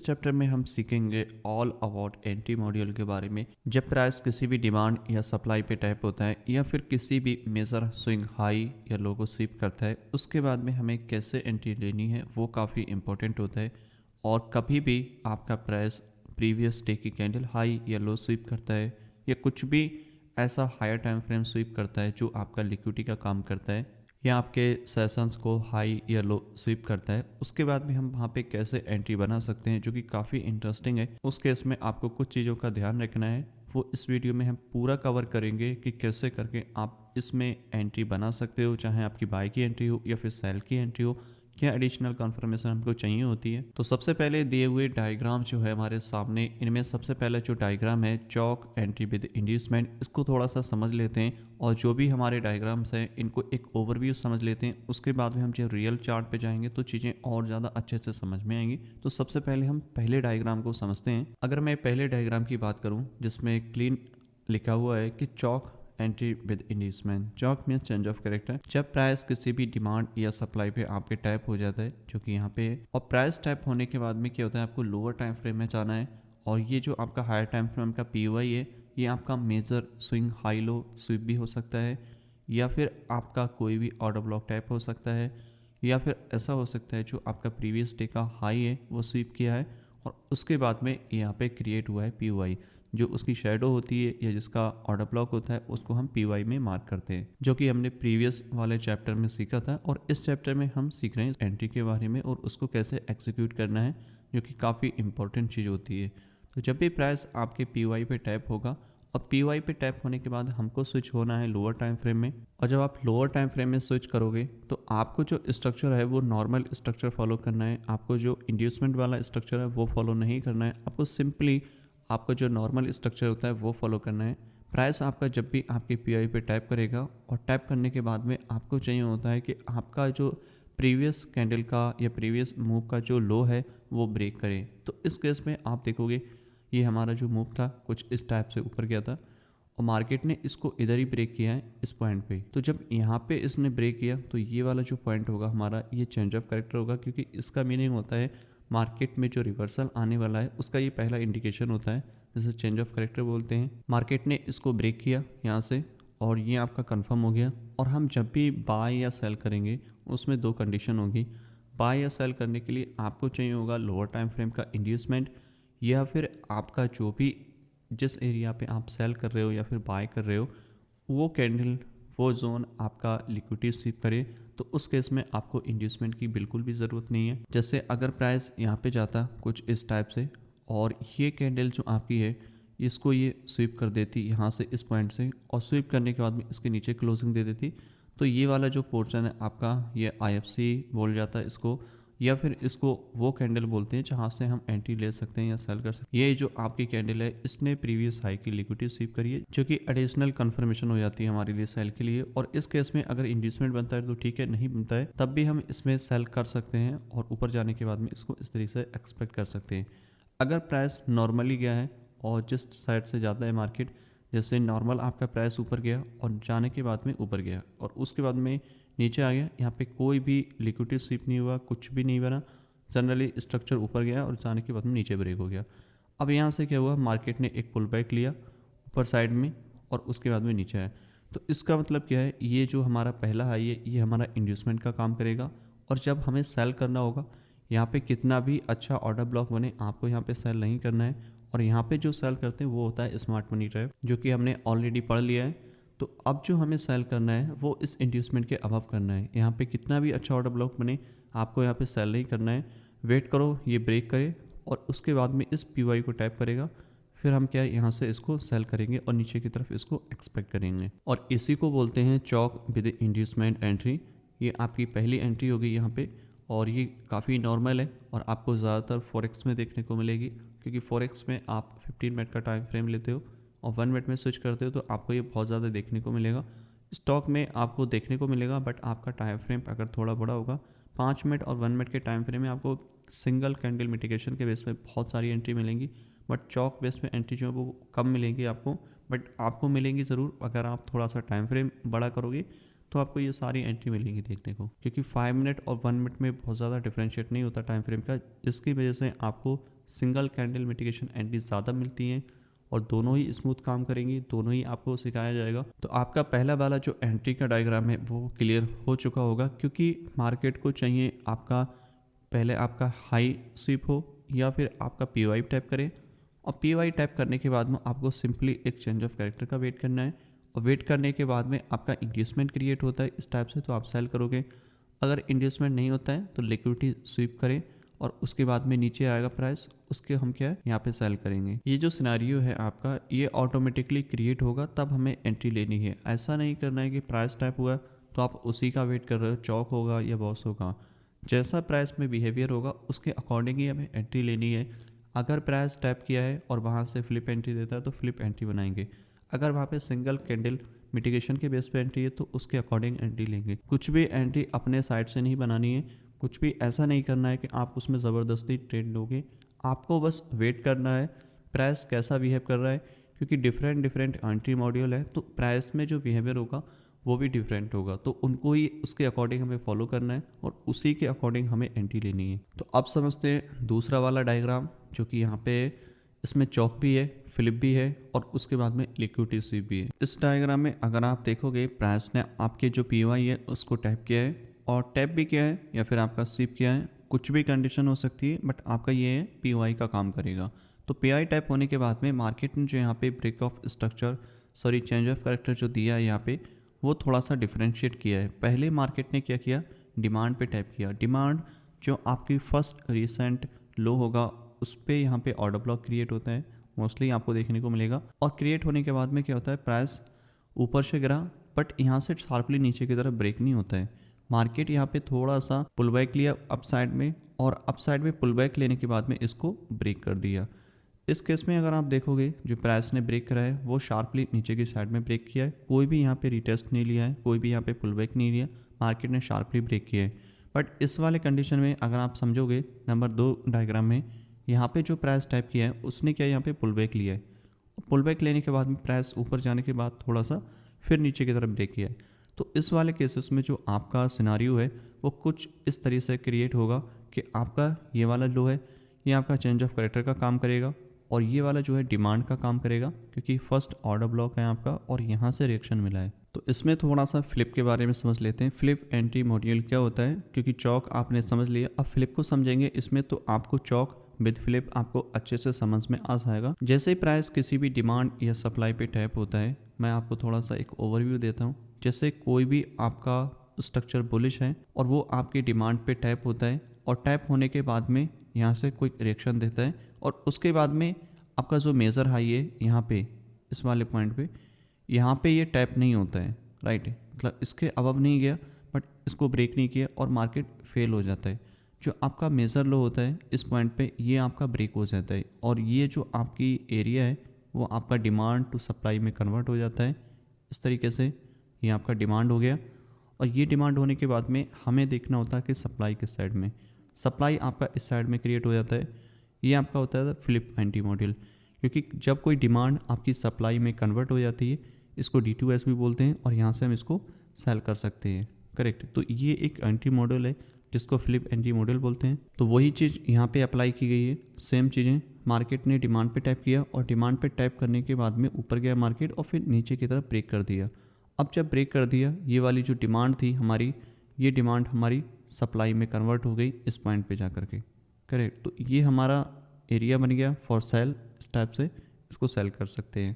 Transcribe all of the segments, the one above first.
इस चैप्टर में हम सीखेंगे ऑल अबाउट एंट्री मॉड्यूल के बारे में। जब प्राइस किसी भी डिमांड या सप्लाई पे टैप होता है या फिर किसी भी मेजर स्विंग हाई या लो को स्वीप करता है, उसके बाद में हमें कैसे एंट्री लेनी है वो काफ़ी इंपॉर्टेंट होता है। और कभी भी आपका प्राइस प्रीवियस डे की कैंडल हाई या लो स्वीप करता है या कुछ भी ऐसा हायर टाइम फ्रेम स्वीप करता है जो आपका लिक्विडिटी का काम करता है या आपके सेशंस को हाई या लो स्वीप करता है, उसके बाद भी हम वहाँ पे कैसे एंट्री बना सकते हैं, जो कि काफ़ी इंटरेस्टिंग है। उस केस में आपको कुछ चीज़ों का ध्यान रखना है, वो इस वीडियो में हम पूरा कवर करेंगे कि कैसे करके आप इसमें एंट्री बना सकते हो, चाहे आपकी बाय की एंट्री हो या फिर सेल की एंट्री हो। क्या एडिशनल कंफर्मेशन हमको चाहिए होती है। तो सबसे पहले दिए हुए डायग्राम जो है हमारे सामने, इनमें सबसे पहले जो डायग्राम है चौक एंट्री विद इंड्यूसमेंट, इसको थोड़ा सा समझ लेते हैं और जो भी हमारे डायग्राम्स हैं इनको एक ओवरव्यू समझ लेते हैं। उसके बाद में हम जब रियल चार्ट पे जाएंगे तो चीज़ें और ज़्यादा अच्छे से समझ में आएंगी। तो सबसे पहले हम पहले डायग्राम को समझते हैं। अगर मैं पहले डायग्राम की बात करूँ जिसमें क्लीन लिखा हुआ है कि चौक एंट्री विद इंड्यूसमेंट, चौक मीन्स चेंज ऑफ कैरेक्टर। जब प्राइस किसी भी डिमांड या सप्लाई पे आपके टैप हो जाता है, जो कि यहाँ पे है, और प्राइस टैप होने के बाद में क्या होता है, आपको लोअर टाइम फ्रेम में जाना है। और ये जो आपका हायर टाइम फ्रेम का पीओआई है, ये आपका major swing high low sweep भी हो सकता है, या फिर आपका कोई भी ऑर्डर ब्लॉक टैप हो सकता है, या फिर ऐसा हो सकता है जो आपका प्रीवियस डे का हाई है वो स्वीप किया है और उसके बाद में यहाँ पे क्रिएट हुआ है पीओआई। जो उसकी शेडो होती है या जिसका ऑर्डर ब्लॉक होता है उसको हम पीवाई में मार्क करते हैं, जो कि हमने प्रीवियस वाले चैप्टर में सीखा था। और इस चैप्टर में हम सीख रहे हैं एंट्री के बारे में और उसको कैसे एग्जीक्यूट करना है, जो कि काफ़ी इंपॉर्टेंट चीज़ होती है। तो जब भी प्राइस आपके पीवाई पे टैप होगा और पीवाई पे टैप होने के बाद हमको स्विच होना है लोअर टाइम फ्रेम में। और जब आप लोअर टाइम फ्रेम में स्विच करोगे तो आपको जो स्ट्रक्चर है वो नॉर्मल स्ट्रक्चर फॉलो करना है। आपको जो इंड्यूसमेंट वाला स्ट्रक्चर है वो फॉलो नहीं करना है। आपको सिंपली आपको जो नॉर्मल स्ट्रक्चर होता है वो फॉलो करना है। प्राइस आपका जब भी आपके पीआई पे टैप करेगा और टैप करने के बाद में आपको चाहिए होता है कि आपका जो प्रीवियस कैंडल का या प्रीवियस मूव का जो लो है वो ब्रेक करे। तो इस केस में आप देखोगे ये हमारा जो मूव था कुछ इस टाइप से ऊपर गया था और मार्केट ने इसको इधर ही ब्रेक किया है इस पॉइंट पे। तो जब यहाँ पे इसने ब्रेक किया तो ये वाला जो पॉइंट होगा हमारा, ये चेंज ऑफ कैरेक्टर होगा, क्योंकि इसका मीनिंग होता है मार्केट में जो रिवर्सल आने वाला है उसका ये पहला इंडिकेशन होता है, जैसे चेंज ऑफ कैरेक्टर बोलते हैं। मार्केट ने इसको ब्रेक किया यहाँ से और ये आपका कंफर्म हो गया। और हम जब भी बाय या सेल करेंगे उसमें दो कंडीशन होगी। बाय या सेल करने के लिए आपको चाहिए होगा लोअर टाइम फ्रेम का इंड्यूसमेंट, या फिर आपका जो भी जिस एरिया पे आप सेल कर रहे हो या फिर बाय कर रहे हो वो कैंडल वो जोन आपका लिक्विडिटी स्वीप करे। तो उस केस में आपको इंड्यूसमेंट की बिल्कुल भी ज़रूरत नहीं है। जैसे अगर प्राइस यहाँ पे जाता कुछ इस टाइप से और ये कैंडल जो आपकी है इसको ये स्वीप कर देती यहाँ से इस पॉइंट से, और स्वीप करने के बाद में इसके नीचे क्लोजिंग दे देती, तो ये वाला जो पोर्शन है आपका ये आईएफसी बोल जाता है इसको, या फिर इसको वो कैंडल बोलते हैं जहाँ से हम एंट्री ले सकते हैं या सेल कर सकते हैं। ये जो आपकी कैंडल है इसने प्रीवियस हाई की लिक्विडिटी स्वीप करी है, जो कि एडिशनल कंफर्मेशन हो जाती है हमारे लिए सेल के लिए। और इस केस में अगर इंड्यूसमेंट बनता है तो ठीक है, नहीं बनता है तब भी हम इसमें सेल कर सकते हैं और ऊपर जाने के बाद में इसको इस तरीके से एक्सपेक्ट कर सकते हैं। अगर प्राइस नॉर्मली गया है और जिस साइड से ज़्यादा है मार्केट, जैसे नॉर्मल आपका प्राइस ऊपर गया और जाने के बाद में ऊपर गया और उसके बाद में नीचे आ गया, यहाँ पे कोई भी लिक्विडिटी स्वीप नहीं हुआ, कुछ भी नहीं बना, जनरली स्ट्रक्चर ऊपर गया और जाने के बाद में नीचे ब्रेक हो गया। अब यहाँ से क्या हुआ, मार्केट ने एक पुल बैक लिया ऊपर साइड में और उसके बाद में नीचे आया। तो इसका मतलब क्या है, ये जो हमारा पहला हाई है ये हमारा इंड्यूसमेंट का काम करेगा। और जब हमें सेल करना होगा, यहाँ पे कितना भी अच्छा ऑर्डर ब्लॉक बने आपको यहाँ पे सेल नहीं करना है। और यहाँ पे जो सेल करते हैं वो होता है स्मार्ट मनी ट्रैप, जो कि हमने ऑलरेडी पढ़ लिया है। तो अब जो हमें सेल करना है वो इस इंड्यूसमेंट के अबव करना है। यहाँ पे कितना भी अच्छा ऑर्डर ब्लॉक बने आपको यहाँ पे सेल नहीं करना है। वेट करो ये ब्रेक करे और उसके बाद में इस पीवाई को टैप करेगा, फिर हम क्या है यहाँ से इसको सेल करेंगे और नीचे की तरफ इसको एक्सपेक्ट करेंगे। और इसी को बोलते हैं चौक विद इंड्यूसमेंट एंट्री। ये आपकी पहली एंट्री होगी यहाँ पे और ये काफ़ी नॉर्मल है और आपको ज़्यादातर फॉरेक्स में देखने को मिलेगी, क्योंकि फॉरेक्स में आप 15 मिनट का टाइम फ्रेम लेते हो और 1 मिनट में स्विच करते हो, तो आपको ये बहुत ज़्यादा देखने को मिलेगा। स्टॉक में आपको देखने को मिलेगा बट आपका टाइम फ्रेम अगर थोड़ा बड़ा होगा, 5 मिनट और 1 मिनट के टाइम फ्रेम में आपको सिंगल कैंडल मिटिगेशन के बेस पे बहुत सारी एंट्री मिलेंगी, बट चौक बेस पे एंट्री जो है वो कम मिलेंगी आपको। बट आपको मिलेंगी ज़रूर, अगर आप थोड़ा सा टाइम फ्रेम बड़ा करोगे तो आपको ये सारी एंट्री मिलेंगी देखने को, क्योंकि 5 मिनट और 1 मिनट में बहुत ज़्यादा डिफरेंशिएट नहीं होता टाइम फ्रेम का। इसकी वजह से आपको सिंगल कैंडल मिटिगेशन एंट्री ज़्यादा मिलती हैं और दोनों ही स्मूथ काम करेंगी, दोनों ही आपको सिखाया जाएगा। तो आपका पहला वाला जो एंट्री का डायग्राम है वो क्लियर हो चुका होगा, क्योंकि मार्केट को चाहिए आपका पहले आपका हाई स्वीप हो या फिर आपका पी टैप करे, और पी टैप करने के बाद में आपको सिंपली एक चेंज ऑफ कैरेक्टर का वेट करना है, और वेट करने के बाद में आपका इंड्यूसमेंट क्रिएट होता है इस टाइप से, तो आप सेल करोगे। अगर इंड्यूसमेंट नहीं होता है तो लिक्विडिटी स्वीप करें और उसके बाद में नीचे आएगा प्राइस, उसके हम क्या है यहाँ पे सेल करेंगे। ये जो सिनेरियो है आपका ये ऑटोमेटिकली क्रिएट होगा, तब हमें एंट्री लेनी है। ऐसा नहीं करना है कि प्राइस टैप हुआ तो आप उसी का वेट कर रहे हो, चौक होगा या बॉस होगा। जैसा प्राइस में बिहेवियर होगा उसके अकॉर्डिंग ही हमें एंट्री लेनी है। अगर प्राइस टैप किया है और वहाँ से फ्लिप एंट्री देता है तो फ्लिप एंट्री बनाएंगे। अगर वहाँ पे सिंगल कैंडल मिटिगेशन के बेस पे एंट्री है तो उसके अकॉर्डिंग एंट्री लेंगे। कुछ भी एंट्री अपने साइड से नहीं बनानी है, कुछ भी ऐसा नहीं करना है कि आप उसमें ज़बरदस्ती ट्रेड लोगे। आपको बस वेट करना है प्राइस कैसा बिहेव कर रहा है, क्योंकि डिफरेंट एंट्री मॉड्यूल है तो प्राइस में जो बिहेवियर होगा वो भी डिफरेंट होगा, तो उनको ही उसके अकॉर्डिंग हमें फॉलो करना है और उसी के अकॉर्डिंग हमें एंट्री लेनी है। तो अब समझते हैं दूसरा वाला डायग्राम, जो कि यहाँ पे इसमें चौक भी है, फ्लिप भी है और उसके बाद में लिक्विडिटी स्वीप भी है। इस डायग्राम में अगर आप देखोगे प्राइस ने आपके जो पीवाई है उसको टैप किया है, और टैप भी किया है या फिर आपका स्वीप किया है, कुछ भी कंडीशन हो सकती है, बट आपका ये है पीवाई का काम करेगा। तो पीआई टैप होने के बाद में मार्केट ने जो यहाँ पे break of structure change of character जो दिया है यहाँ पे, वो थोड़ा सा डिफरेंशिएट किया है। पहले मार्केट ने क्या किया, डिमांड पे टैप किया। डिमांड जो आपकी फर्स्ट रिसेंट लो होगा उस पर यहाँ पे ऑर्डर ब्लॉक क्रिएट होता है, मोस्टली आपको देखने को मिलेगा। और क्रिएट होने के बाद में क्या होता है, प्राइस ऊपर से गिरा बट यहाँ से शार्पली नीचे की तरफ ब्रेक नहीं होता है। मार्केट यहाँ पे थोड़ा सा पुल बैक लिया अपसाइड में, और अपसाइड में पुल बैक लेने के बाद में इसको ब्रेक कर दिया। इस केस में अगर आप देखोगे जो प्राइस ने ब्रेक करा है वो शार्पली नीचे की साइड में ब्रेक किया है, कोई भी यहाँ पे रिटेस्ट नहीं लिया है, कोई भी यहाँ पे पुल बैक नहीं लिया, मार्केट ने शार्पली ब्रेक किया है। बट इस वाले कंडीशन में अगर आप समझोगे नंबर 2 डायग्राम में, यहाँ पे जो प्राइस टाइप किया है उसने क्या यहाँ पे पुल बैक लिया है, पुल बैक लेने के बाद में प्राइस ऊपर जाने के बाद थोड़ा सा फिर नीचे की तरफ ब्रेक किया है। तो इस वाले केसेस में जो आपका सिनारियो है वो कुछ इस तरीके से क्रिएट होगा कि आपका ये वाला लो है, ये आपका चेंज ऑफ कैरेक्टर का काम करेगा, और ये वाला जो है डिमांड का काम करेगा, क्योंकि फर्स्ट ऑर्डर ब्लॉक है आपका और यहाँ से रिएक्शन मिला है। तो इसमें थोड़ा सा फ्लिप के बारे में समझ लेते हैं। फ्लिप एंट्री मॉड्यूल क्या होता है, क्योंकि चौक आपने समझ लिया, अब फ्लिप को समझेंगे इसमें, तो आपको चौक विद फ्लिप आपको अच्छे से समझ में आ जाएगा। जैसे ही प्राइस किसी भी डिमांड या सप्लाई पे टैप होता है, मैं आपको थोड़ा सा एक ओवरव्यू देता हूँ। जैसे कोई भी आपका स्ट्रक्चर बुलिश है और वो आपकी डिमांड पे टैप होता है, और टैप होने के बाद में यहाँ से कोई रिएक्शन देता है, और उसके बाद में आपका जो मेजर हाई है यहाँ पे इस वाले पॉइंट पे, यहाँ पे ये टैप नहीं होता है, राइट, मतलब इसके अबव नहीं गया बट इसको ब्रेक नहीं किया और मार्केट फेल हो जाता है। जो आपका मेजर लो होता है इस पॉइंट पे ये आपका ब्रेक हो जाता है, और ये जो आपकी एरिया है वो आपका डिमांड टू सप्लाई में कन्वर्ट हो जाता है। इस तरीके से ये आपका डिमांड हो गया, और ये डिमांड होने के बाद में हमें देखना होता है कि सप्लाई किस साइड में, सप्लाई आपका इस साइड में क्रिएट हो जाता है। ये आपका होता है फ्लिप एंट्री मॉड्यूल, क्योंकि जब कोई डिमांड आपकी सप्लाई में कन्वर्ट हो जाती है, इसको D2S भी बोलते हैं, और यहाँ से हम इसको सेल कर सकते हैं, करेक्ट। तो ये एक एंट्री मॉड्यूल है जिसको फ्लिप एंट्री मॉड्यूल बोलते हैं। तो वही चीज़ यहाँ पे अप्लाई की गई है, सेम चीज़ें। मार्केट ने डिमांड पे टैप किया और डिमांड पे टैप करने के बाद में ऊपर गया मार्केट और फिर नीचे की तरफ ब्रेक कर दिया। अब जब ब्रेक कर दिया, ये वाली जो डिमांड थी हमारी, ये डिमांड हमारी सप्लाई में कन्वर्ट हो गई इस पॉइंट पे जा कर के, करेक्ट। तो ये हमारा एरिया बन गया फॉर सेल, इस टाइप से इसको सेल कर सकते हैं।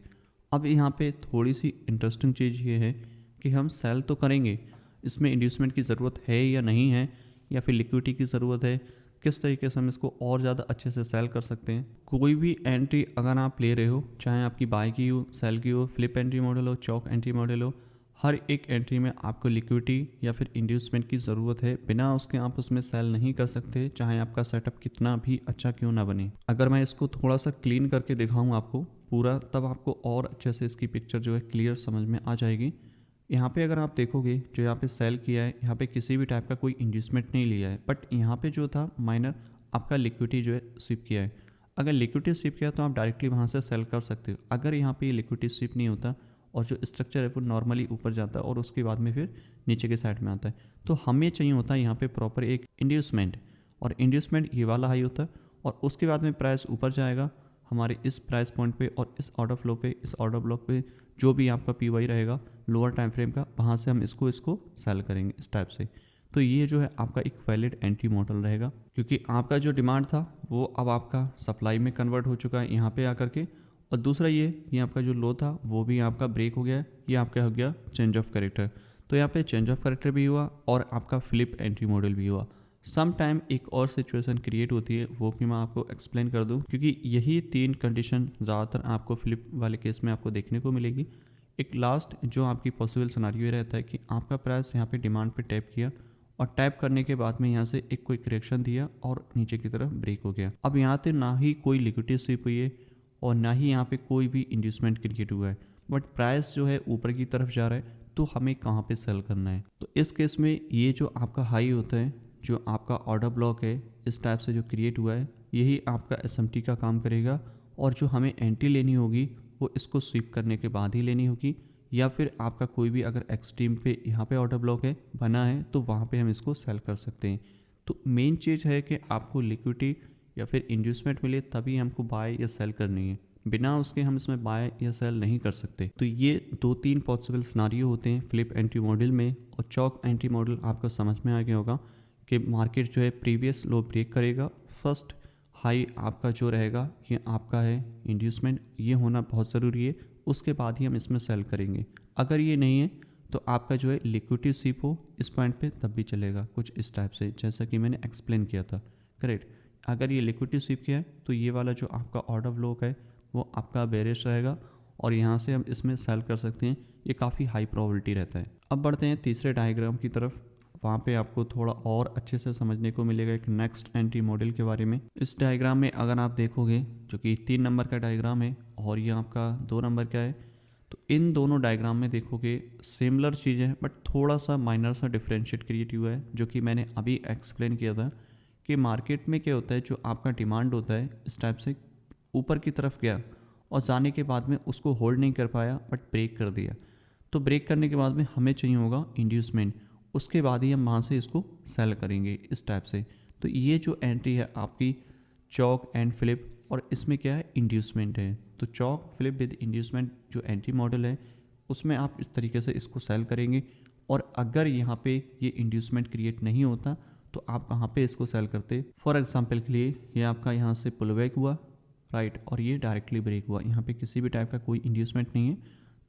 अब यहाँ पे थोड़ी सी इंटरेस्टिंग चीज़ ये है कि हम सेल तो करेंगे, इसमें इंड्यूसमेंट की ज़रूरत है या नहीं है, या फिर लिक्विडिटी की ज़रूरत है, किस तरीके से हम इसको और ज़्यादा अच्छे से सेल कर सकते हैं। कोई भी एंट्री अगर आप ले रहे हो, चाहे आपकी बाय की हो, सेल की हो, फ्लिप एंट्री मॉडल हो, चौक एंट्री मॉडल हो, हर एक एंट्री में आपको लिक्विडिटी या फिर इंड्यूसमेंट की ज़रूरत है। बिना उसके आप उसमें सेल नहीं कर सकते, चाहे आपका सेटअप कितना भी अच्छा क्यों ना बने। अगर मैं इसको थोड़ा सा क्लीन करके दिखाऊँ आपको पूरा, तब आपको और अच्छे से इसकी पिक्चर जो है क्लियर समझ में आ जाएगी। यहाँ पे अगर आप देखोगे जो यहाँ पे सेल किया है, यहाँ पे किसी भी टाइप का कोई इंड्यूसमेंट नहीं लिया है, बट यहाँ पे जो था माइनर आपका लिक्विडिटी जो है स्वीप किया है। अगर लिक्विडिटी स्वीप किया तो आप डायरेक्टली वहाँ से सेल कर सकते हो। अगर यहाँ पे लिक्विडिटी स्वीप नहीं होता और जो स्ट्रक्चर है वो नॉर्मली ऊपर जाता है और उसके बाद में फिर नीचे के साइड में आता है, तो हमें चाहिए होता है यहाँ पे प्रॉपर एक इंड्यूसमेंट, और इंड्यूसमेंट ये वाला हाई होता है और उसके बाद में प्राइस ऊपर जाएगा हमारे इस प्राइस पॉइंट पे, और इस ऑर्डर फ्लो पे, इस ऑर्डर ब्लॉक पे जो भी आपका पी वाई रहेगा लोअर टाइम फ्रेम का, वहाँ से हम इसको सेल करेंगे इस टाइप से। तो ये जो है आपका एक वैलिड एंट्री मॉडल रहेगा, क्योंकि आपका जो डिमांड था वो अब आपका सप्लाई में कन्वर्ट हो चुका है यहाँ पे आकर के। और दूसरा ये आपका जो लो था वो भी आपका ब्रेक हो गया है, ये आपका हो गया चेंज ऑफ कैरेक्टर। तो यहाँ पे चेंज ऑफ कैरेक्टर भी हुआ और आपका फ्लिप एंट्री मॉडल भी हुआ। सम टाइम एक और सिचुएशन क्रिएट होती है, वो भी मैं आपको एक्सप्लेन कर दूं, क्योंकि यही 3 कंडीशन ज़्यादातर आपको फ्लिप वाले केस में आपको देखने को मिलेगी। एक लास्ट जो आपकी पॉसिबल सिनेरियो रहता है कि आपका प्राइस यहाँ पे डिमांड पे टैप किया और टैप करने के बाद में यहाँ से एक कोई करेक्शन दिया और नीचे की तरफ ब्रेक हो गया। अब यहाँ पे ना ही कोई लिक्विडिटी स्विप हुई है और ना ही यहाँ पे कोई भी इंड्यूसमेंट क्रिएट हुआ है, बट प्राइस जो है ऊपर की तरफ जा रहा है, तो हमें कहाँ पे सेल करना है। तो इस केस में ये जो आपका हाई होता है, जो आपका ऑर्डर ब्लॉक है इस टाइप से जो क्रिएट हुआ है, यही आपका एसएमटी का काम करेगा। और जो हमें एंट्री लेनी होगी वो इसको स्वीप करने के बाद ही लेनी होगी, या फिर आपका कोई भी अगर एक्सट्रीम पे यहाँ पे ऑर्डर ब्लॉक है बना है तो वहाँ पे हम इसको सेल कर सकते हैं। तो मेन चीज़ है कि आपको लिक्विडिटी या फिर इंड्यूसमेंट मिले तभी हमको बाय या सेल करनी है, बिना उसके हम इसमें बाय या सेल नहीं कर सकते। तो ये 2-3 पॉसिबल सिनारियो होते हैं फ्लिप एंट्री मॉडल में। और चौक एंट्री मॉडल आपको समझ में आ गया होगा कि मार्केट जो है प्रीवियस लो ब्रेक करेगा, फर्स्ट हाई आपका जो रहेगा ये आपका है इंड्यूसमेंट, ये होना बहुत ज़रूरी है, उसके बाद ही हम इसमें सेल करेंगे। अगर ये नहीं है तो आपका जो है लिक्विडिटी स्वीप हो इस पॉइंट पे तब भी चलेगा, कुछ इस टाइप से जैसा कि मैंने एक्सप्लेन किया था। करेक्ट। अगर ये लिक्विडिटी स्वीप किया है तो ये वाला जो आपका ऑर्डर ब्लॉक है वो आपका बेरिश रहेगा और यहाँ से हम इसमें सेल कर सकते हैं, ये काफ़ी हाई प्रोबेबिलिटी रहता है। अब बढ़ते हैं तीसरे डायग्राम की तरफ, वहाँ पे आपको थोड़ा और अच्छे से समझने को मिलेगा एक नेक्स्ट एंट्री मॉडल के बारे में। इस डायग्राम में अगर आप देखोगे जो कि 3 नंबर का डायग्राम है और ये आपका 2 नंबर का है, तो इन दोनों डायग्राम में देखोगे सिमिलर चीज़ें हैं, बट थोड़ा सा माइनर सा डिफरेंशिएट क्रिएट हुआ है, जो कि मैंने अभी एक्सप्लेन किया था कि मार्केट में क्या होता है, जो आपका डिमांड होता है इस टाइप से ऊपर की तरफ गया और जाने के बाद में उसको होल्ड नहीं कर पाया बट ब्रेक कर दिया। तो ब्रेक करने के बाद में हमें चाहिए होगा इंड्यूसमेंट, उसके बाद ही हम वहाँ से इसको सेल करेंगे इस टाइप से। तो ये जो एंट्री है आपकी चॉक एंड फ्लिप, और इसमें क्या है इंड्यूसमेंट है। तो चॉक फ्लिप विद इंड्यूसमेंट जो एंट्री मॉडल है उसमें आप इस तरीके से इसको सेल करेंगे। और अगर यहाँ पे ये इंड्यूसमेंट क्रिएट नहीं होता तो आप कहाँ पे इसको सेल करते। फॉर एग्जांपल के लिए ये आपका यहाँ से पुल बैक हुआ राइट, और ये डायरेक्टली ब्रेक हुआ, यहाँ पे किसी भी टाइप का कोई इंड्यूसमेंट नहीं है,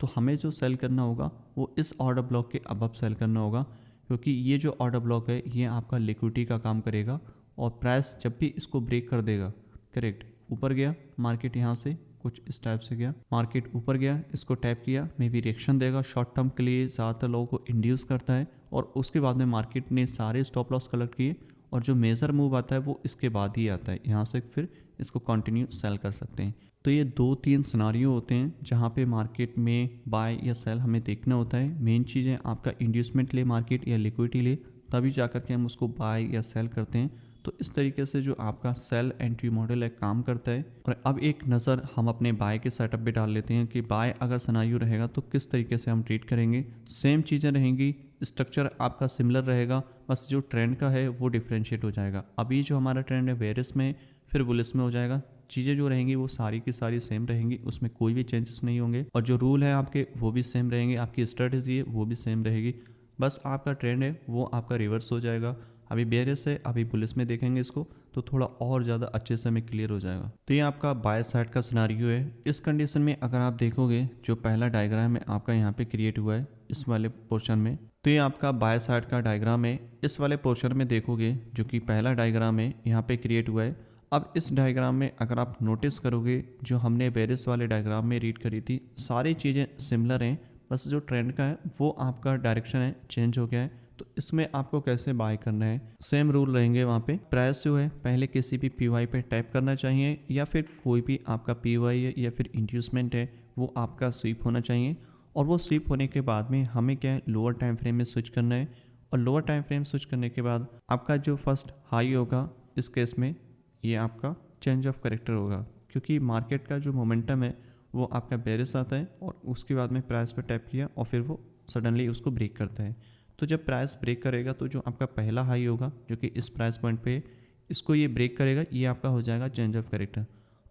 तो हमें जो सेल करना होगा वो इस ऑर्डर ब्लॉक के अबव सेल करना होगा, क्योंकि ये जो ऑर्डर ब्लॉक है ये आपका लिक्विडिटी का काम करेगा। और प्राइस जब भी इसको ब्रेक कर देगा, करेक्ट, ऊपर गया मार्केट, यहाँ से कुछ इस टाइप से गया मार्केट, ऊपर गया, इसको टैप किया, मे बी रिएक्शन देगा शॉर्ट टर्म के लिए, ज़्यादातर लोगों को इंड्यूस करता है, और उसके बाद में मार्केट ने सारे स्टॉप लॉस कलेक्ट किए और जो मेजर मूव आता है वो इसके बाद ही आता है, यहाँ से फिर इसको कंटिन्यू सेल कर सकते हैं। तो ये 2-3 सिनारियो होते हैं जहाँ पे मार्केट में बाय या सेल हमें देखना होता है। मेन चीज़ है आपका इंड्यूसमेंट ले मार्केट या लिक्विडिटी ले, तभी जाकर के हम उसको बाय या सेल करते हैं। तो इस तरीके से जो आपका सेल एंट्री मॉडल है काम करता है। और अब एक नज़र हम अपने बाय के सेटअप पे डाल लेते हैं कि बाय अगर सिनारियो रहेगा तो किस तरीके से हम ट्रीट करेंगे। सेम चीज़ें रहेंगी, स्ट्रक्चर आपका सिमिलर रहेगा, बस जो ट्रेंड का है वो डिफ्रेंशिएट हो जाएगा। अभी जो हमारा ट्रेंड है बेरिश में, फिर बुलिश में हो जाएगा, चीज़ें जो रहेंगी वो सारी की सारी सेम रहेंगी, उसमें कोई भी चेंजेस नहीं होंगे, और जो रूल है आपके वो भी सेम रहेंगे, आपकी स्ट्रेटजी है वो भी सेम रहेगी, बस आपका ट्रेंड है वो आपका रिवर्स हो जाएगा। अभी बेरिश है, अभी बुलिश में देखेंगे इसको तो थोड़ा और ज़्यादा अच्छे से हमें क्लियर हो जाएगा। तो ये आपका बाय साइड का सिनारियो है। इस कंडीशन में अगर आप देखोगे जो पहला डायग्राम है आपका यहाँ पे क्रिएट हुआ है इस वाले पोर्शन में, तो ये आपका बाय साइड का डायग्राम है। इस वाले पोर्शन में देखोगे जो कि पहला डायग्राम है यहाँ पे क्रिएट हुआ है। अब इस डायग्राम में अगर आप नोटिस करोगे जो हमने बेरिश वाले डायग्राम में रीड करी थी, सारी चीज़ें सिमिलर हैं, बस जो ट्रेंड का है वो आपका डायरेक्शन है चेंज हो गया है। तो इसमें आपको कैसे बाय करना है, सेम रूल रहेंगे। वहाँ पे प्राइस जो है पहले किसी भी पीवाई पे टैप करना चाहिए, या फिर कोई भी आपका पीवाई है या फिर इंड्यूसमेंट है वो आपका स्वीप होना चाहिए। और वो स्वीप होने के बाद में हमें क्या है लोअर टाइम फ्रेम में स्विच करना है, और लोअर टाइम फ्रेम स्विच करने के बाद आपका जो फर्स्ट हाई होगा इस केस में ये आपका चेंज ऑफ कैरेक्टर होगा, क्योंकि मार्केट का जो मोमेंटम है वो आपका बेरिश आता है और उसके बाद में प्राइस पे टैप किया और फिर वो सडनली उसको ब्रेक करता है। तो जब प्राइस ब्रेक करेगा तो जो आपका पहला हाई होगा जो कि इस प्राइस पॉइंट पे इसको ये ब्रेक करेगा, ये आपका हो जाएगा चेंज ऑफ कैरेक्टर।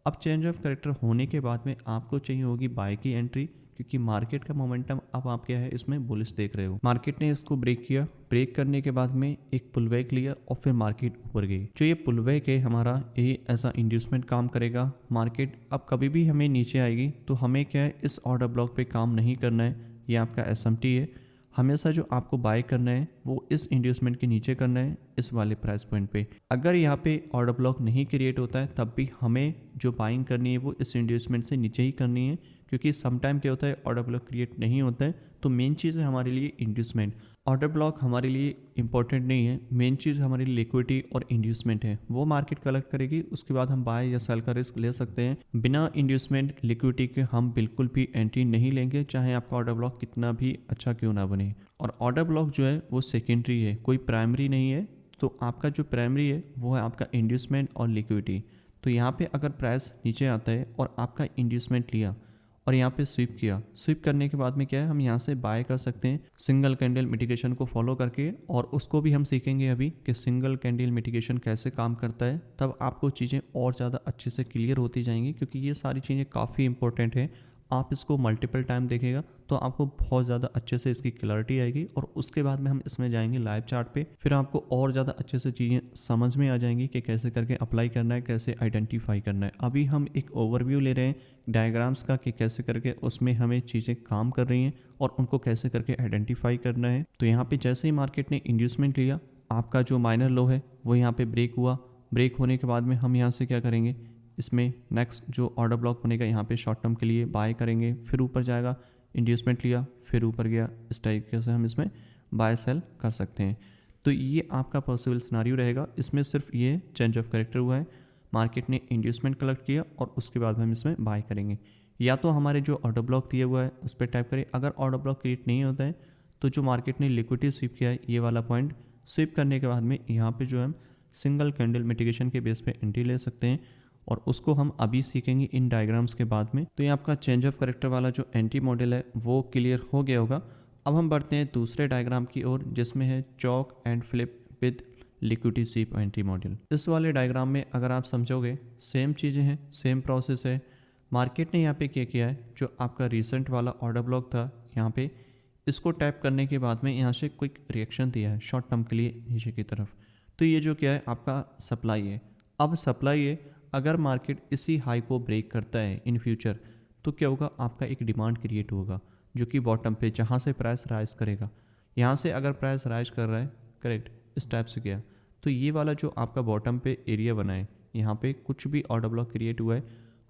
अब चेंज ऑफ कैरेक्टर होने के बाद में आपको चाहिए होगी बाय की एंट्री, क्योंकि मार्केट का मोमेंटम अब आप क्या है इसमें बुलिश देख रहे हो। मार्केट ने इसको ब्रेक किया, ब्रेक करने के बाद में एक पुल बैक लिया और फिर मार्केट ऊपर गई। जो ये पुल बैक है हमारा, ये ऐसा इंड्यूसमेंट काम करेगा। मार्केट अब कभी भी हमें नीचे आएगी तो हमें क्या है इस ऑर्डर ब्लॉक पे काम नहीं करना है। ये आपका एसएमटी है। हमेशा जो आपको बाय करना है वो इस इंड्यूसमेंट के नीचे करना है, इस वाले प्राइस पॉइंट पे। अगर यहाँ पे ऑर्डर ब्लॉक नहीं क्रिएट होता है तब भी हमें जो बाइंग करनी है वो इस इंड्यूसमेंट से नीचे ही करनी है, क्योंकि समटाइम क्या होता है ऑर्डर ब्लॉक क्रिएट नहीं होता है। तो मेन चीज़ है हमारे लिए इंड्यूसमेंट। ऑर्डर ब्लॉक हमारे लिए इंपॉर्टेंट नहीं है, मेन चीज़ हमारी लिक्विडिटी और इंड्यूसमेंट है, वो मार्केट कलेक्ट करेगी। उसके बाद हम बाय या सेल का रिस्क ले सकते हैं। बिना इंड्यूसमेंट लिक्विडिटी के हम बिल्कुल भी एंट्री नहीं लेंगे, चाहे आपका ऑर्डर ब्लॉक कितना भी अच्छा क्यों ना बने। और ऑर्डर ब्लॉक जो है वो सेकेंडरी है, कोई प्राइमरी नहीं है। तो आपका जो प्राइमरी है वो है आपका इंड्यूसमेंट और लिक्विडिटी। तो यहाँ पे अगर प्राइस नीचे आता है और आपका इंड्यूसमेंट लिया और यहाँ पे स्वीप किया, स्वीप करने के बाद में क्या है हम यहाँ से बाय कर सकते हैं सिंगल कैंडल मिटिगेशन को फॉलो करके। और उसको भी हम सीखेंगे अभी कि सिंगल कैंडल मिटिगेशन कैसे काम करता है, तब आपको चीज़ें और ज़्यादा अच्छे से क्लियर होती जाएंगी, क्योंकि ये सारी चीज़ें काफ़ी इंपॉर्टेंट है। आप इसको मल्टीपल टाइम देखेगा तो आपको बहुत ज़्यादा अच्छे से इसकी क्लैरिटी आएगी। और उसके बाद में हम इसमें जाएंगे लाइव चार्ट पे, फिर आपको और ज़्यादा अच्छे से चीज़ें समझ में आ जाएंगी कि कैसे करके अप्लाई करना है, कैसे आइडेंटिफाई करना है। अभी हम एक ओवरव्यू ले रहे हैं डायग्राम्स का कि कैसे करके उसमें हमें चीज़ें काम कर रही हैं और उनको कैसे करके आइडेंटिफाई करना है। तो यहाँ पे जैसे ही मार्केट ने इंड्यूसमेंट लिया, आपका जो माइनर लो है वो यहाँ पे ब्रेक हुआ। ब्रेक होने के बाद में हम यहाँ से क्या करेंगे, इसमें नेक्स्ट जो ऑर्डर ब्लॉक बनेगा यहाँ पे शॉर्ट टर्म के लिए बाय करेंगे, फिर ऊपर जाएगा, इंड्यूसमेंट लिया, फिर ऊपर गया। इस तरीके से हम इसमें बाय सेल कर सकते हैं। तो ये आपका पॉसिबल सिनारियो रहेगा। इसमें सिर्फ ये चेंज ऑफ कैरेक्टर हुआ है, मार्केट ने इंड्यूसमेंट कलेक्ट किया और उसके बाद हम इसमें बाय करेंगे। या तो हमारे जो ऑर्डर ब्लॉक दिया हुआ है उस पर टाइप करें। अगर ऑर्डर ब्लॉक क्रिएट नहीं होता है तो जो मार्केट ने लिक्विडिटी स्वीप किया है ये वाला पॉइंट, स्वीप करने के बाद में यहाँ पे जो हम सिंगल कैंडल मिटिगेशन के बेस पे एंट्री ले सकते हैं, और उसको हम अभी सीखेंगे इन डायग्राम्स के बाद में। तो ये आपका चेंज ऑफ कैरेक्टर वाला जो एंट्री मॉडल है वो क्लियर हो गया होगा। अब हम बढ़ते हैं दूसरे डायग्राम की ओर, जिसमें है chalk and flip with liquidity SVEEP entry model. इस वाले डायग्राम में अगर आप समझोगे सेम चीज़ें हैं, सेम प्रोसेस है। मार्केट ने यहाँ पे क्या किया है, जो आपका रिसेंट वाला ऑर्डर ब्लॉक था यहाँ पे, इसको टैप करने के बाद में यहाँ से क्विक रिएक्शन दिया है शॉर्ट टर्म के लिए नीचे की तरफ। तो ये जो क्या है आपका सप्लाई है। अब सप्लाई है, अगर मार्केट इसी हाई को ब्रेक करता है इन फ्यूचर तो क्या होगा, आपका एक डिमांड क्रिएट होगा जो कि बॉटम पे जहाँ से प्राइस राइज करेगा। यहाँ से अगर प्राइस राइज कर रहा है करेक्ट इस टाइप से गया, तो ये वाला जो आपका बॉटम पे एरिया बना है, यहाँ पे कुछ भी ऑर्डर ब्लॉक क्रिएट हुआ है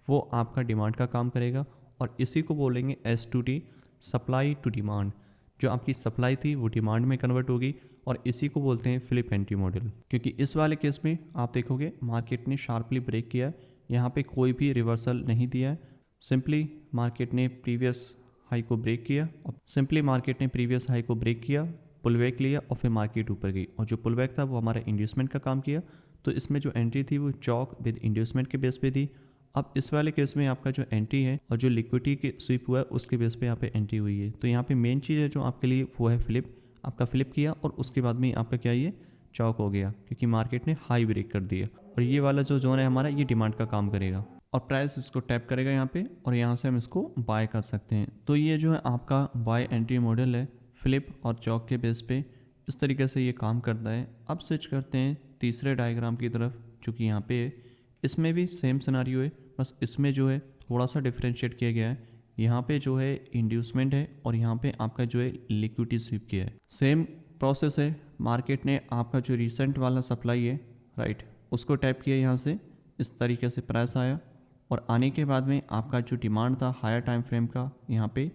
वो आपका डिमांड का काम करेगा। और इसी को बोलेंगे S2D, सप्लाई टू डिमांड। जो आपकी सप्लाई थी वो डिमांड में कन्वर्ट होगी, और इसी को बोलते हैं फ्लिप एंट्री मॉडल। क्योंकि इस वाले केस में आप देखोगे मार्केट ने शार्पली ब्रेक किया, यहाँ पे कोई भी रिवर्सल नहीं दिया है। सिंपली मार्केट ने प्रीवियस हाई को ब्रेक किया, पुल बैक लिया और फिर मार्केट ऊपर गई। और जो पुल बैक था वो हमारा इंड्यूसमेंट का काम किया। तो इसमें जो एंट्री थी वो चॉक विद इंड्यूसमेंट के बेस पे थी। अब इस वाले केस में आपका जो एंट्री है और जो लिक्विडिटी के स्वीप हुआ है उसके बेस पे यहाँ पे एंट्री हुई है। तो यहाँ पे मेन चीज़ है जो आपके लिए वो है फ्लिप। आपका फ्लिप किया और उसके बाद में आपका क्या, ये चौक हो गया, क्योंकि मार्केट ने हाई ब्रेक कर दिया। और ये वाला जो जोन है हमारा, ये डिमांड का काम करेगा और प्राइस इसको टैप करेगा यहाँ पे, और यहाँ से हम इसको बाय कर सकते हैं। तो ये जो है आपका बाय एंट्री मॉडल है फ्लिप और चौक के बेस पे। इस तरीके से ये काम करता है। अब स्विच करते हैं तीसरे डायग्राम की तरफ, जो कि यहाँ पे है। इसमें भी सेम सिनारियो है, बस इसमें जो है थोड़ा सा डिफ्रेंशिएट किया गया है। यहाँ पे जो है इंड्यूसमेंट है और यहाँ पे आपका जो है लिक्विडिटी स्वीप किया है। सेम प्रोसेस है। मार्केट ने आपका जो रिसेंट वाला सप्लाई है राइट, उसको टैप किया यहाँ से, इस तरीके से प्राइस आया, और आने के बाद में आपका जो डिमांड था हायर टाइम फ्रेम का यहाँ पे,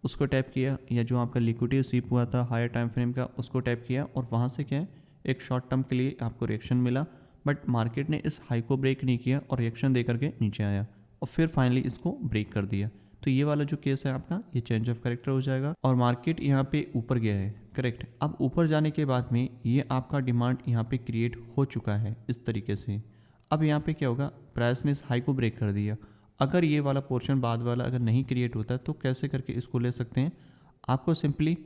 उसको टैप किया, या जो आपका लिक्विडिटी स्वीप हुआ था हायर टाइम फ्रेम का उसको टैप किया, और वहाँ से क्या है एक शॉर्ट टर्म के लिए आपको रिएक्शन मिला। बट मार्केट ने इस हाई को ब्रेक नहीं किया और रिएक्शन दे करके नीचे आया और फिर फाइनली इसको ब्रेक कर दिया। तो ये वाला जो केस है आपका, ये चेंज ऑफ कैरेक्टर हो जाएगा और मार्केट यहाँ पे ऊपर गया है करेक्ट। अब ऊपर जाने के बाद में ये आपका डिमांड यहाँ पे क्रिएट हो चुका है इस तरीके से। अब यहाँ पे क्या होगा, प्राइस ने इस हाई को ब्रेक कर दिया। अगर ये वाला पोर्शन बाद वाला अगर नहीं क्रिएट होता है तो कैसे करके इसको ले सकते हैं, आपको सिंपली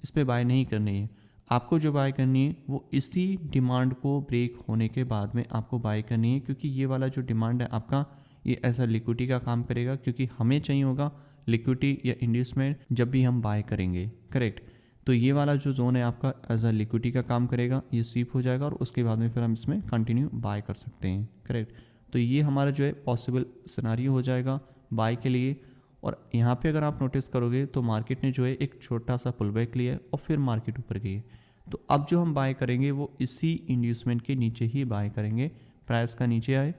इस पर बाय नहीं करनी है। आपको जो बाय करनी है वो इसी डिमांड को ब्रेक होने के बाद में आपको बाय करनी है, क्योंकि ये वाला जो डिमांड है आपका ये ऐसा लिक्विडिटी का काम करेगा, क्योंकि हमें चाहिए होगा लिक्विडिटी या इंड्यूसमेंट जब भी हम बाय करेंगे। करेक्ट। तो ये वाला जो जोन है आपका एज अ लिक्विडिटी का काम करेगा, ये स्वीप हो जाएगा और उसके बाद में फिर हम इसमें कंटिन्यू बाय कर सकते हैं। करेक्ट। तो ये हमारा जो है पॉसिबल सिनारियो हो जाएगा बाय के लिए। और यहाँ पे अगर आप नोटिस करोगे तो मार्केट ने जो है एक छोटा सा पुल बैक लिया है और फिर मार्केट ऊपर गई है। तो अब जो हम बाय करेंगे वो इसी इंड्यूसमेंट के नीचे ही बाय करेंगे। प्राइस का नीचे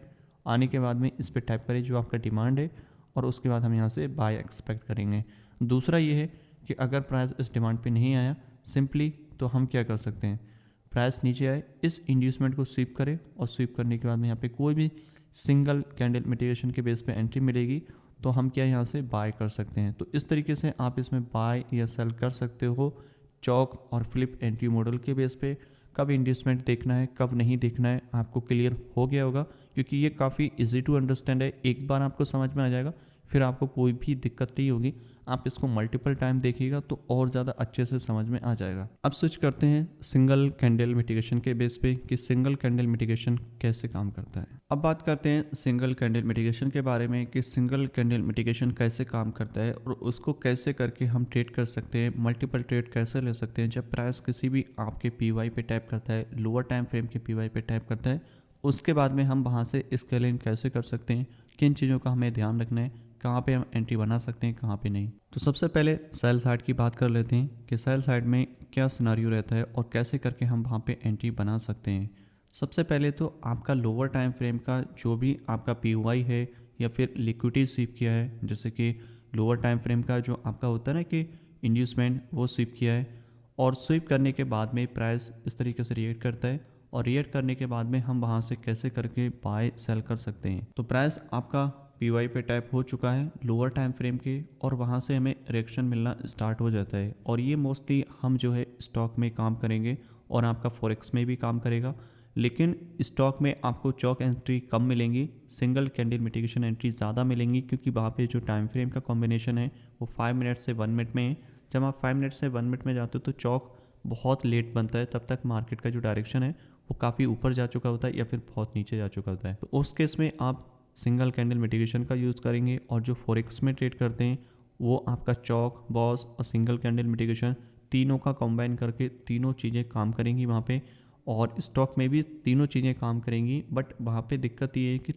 आने के बाद में इस पर टैप करें जो आपका डिमांड है और उसके बाद हम यहाँ से बाय एक्सपेक्ट करेंगे। दूसरा ये है कि अगर प्राइस इस डिमांड पे नहीं आया सिंपली, तो हम क्या कर सकते हैं, प्राइस नीचे आए इस इंड्यूसमेंट को स्वीप करें और स्वीप करने के बाद में यहाँ पे कोई भी सिंगल कैंडल मिटिगेशन के बेस पे एंट्री मिलेगी तो हम क्या यहाँ से बाय कर सकते हैं। तो इस तरीके से आप इसमें बाय या सेल कर सकते हो चौक और फ्लिप एंट्री मॉडल के बेस पे। कब इंड्यूसमेंट देखना है कब नहीं देखना है आपको क्लियर हो गया होगा, क्योंकि ये काफ़ी इजी टू अंडरस्टैंड है। एक बार आपको समझ में आ जाएगा फिर आपको कोई भी दिक्कत नहीं होगी। आप इसको मल्टीपल टाइम देखिएगा तो और ज़्यादा अच्छे से समझ में आ जाएगा। अब स्विच करते हैं सिंगल कैंडल मिटिगेशन के बेस पे कि सिंगल कैंडल मिटिगेशन कैसे काम करता है। अब बात करते हैं सिंगल कैंडल मिटिगेशन के बारे में कि सिंगल कैंडल मिटिगेशन कैसे काम करता है और उसको कैसे करके हम ट्रेड कर सकते हैं, मल्टीपल ट्रेड कैसे ले सकते हैं। जब प्राइस किसी भी आपके पीवाई पे टैप करता है, लोअर टाइम फ्रेम के पीवाई पे टैप करता है, उसके बाद में हम वहाँ से स्केल इन कैसे कर सकते हैं, किन चीज़ों का हमें ध्यान रखना है, कहाँ पे हम एंट्री बना सकते हैं कहाँ पे नहीं। तो सबसे पहले सेल साइड की बात कर लेते हैं कि सेल साइड में क्या सिनारियो रहता है और कैसे करके हम वहाँ पे एंट्री बना सकते हैं। सबसे पहले तो आपका लोअर टाइम फ्रेम का जो भी आपका पीवाई है या फिर लिक्विडिटी स्वीप किया है, जैसे कि लोअर टाइम फ्रेम का जो आपका होता है ना कि इंड्यूसमेंट, वो स्वीप किया है और स्वीप करने के बाद में प्राइस इस तरीके से रिएक्ट करता है और रिएक्ट करने के बाद में हम वहाँ से कैसे करके बाय सेल कर सकते हैं। तो प्राइस आपका पीवाई पे टैप हो चुका है लोअर टाइम फ्रेम के और वहाँ से हमें रिएक्शन मिलना स्टार्ट हो जाता है। और ये मोस्टली हम जो है स्टॉक में काम करेंगे और आपका फॉरेक्स में भी काम करेगा, लेकिन स्टॉक में आपको चौक एंट्री कम मिलेंगी, सिंगल कैंडल मिटिगेशन एंट्री ज़्यादा मिलेंगी, क्योंकि वहाँ पे जो टाइम फ्रेम का कॉम्बिनेशन है वो 5 मिनट से 1 मिनट में है। जब आप 5 मिनट से 1 मिनट में जाते हो तो चौक बहुत लेट बनता है, तब तक मार्केट का जो डायरेक्शन है वो काफ़ी ऊपर जा चुका होता है या फिर बहुत नीचे जा चुका होता है। तो उस केस में आप सिंगल कैंडल मिटिगेशन का यूज़ करेंगे। और जो फॉरेक्स में ट्रेड करते हैं वो आपका चौक, बॉस और सिंगल कैंडल मिटिगेशन तीनों का कंबाइन करके तीनों चीज़ें काम करेंगी वहाँ पे। और स्टॉक में भी तीनों चीज़ें काम करेंगी, बट वहाँ पे दिक्कत ये है कि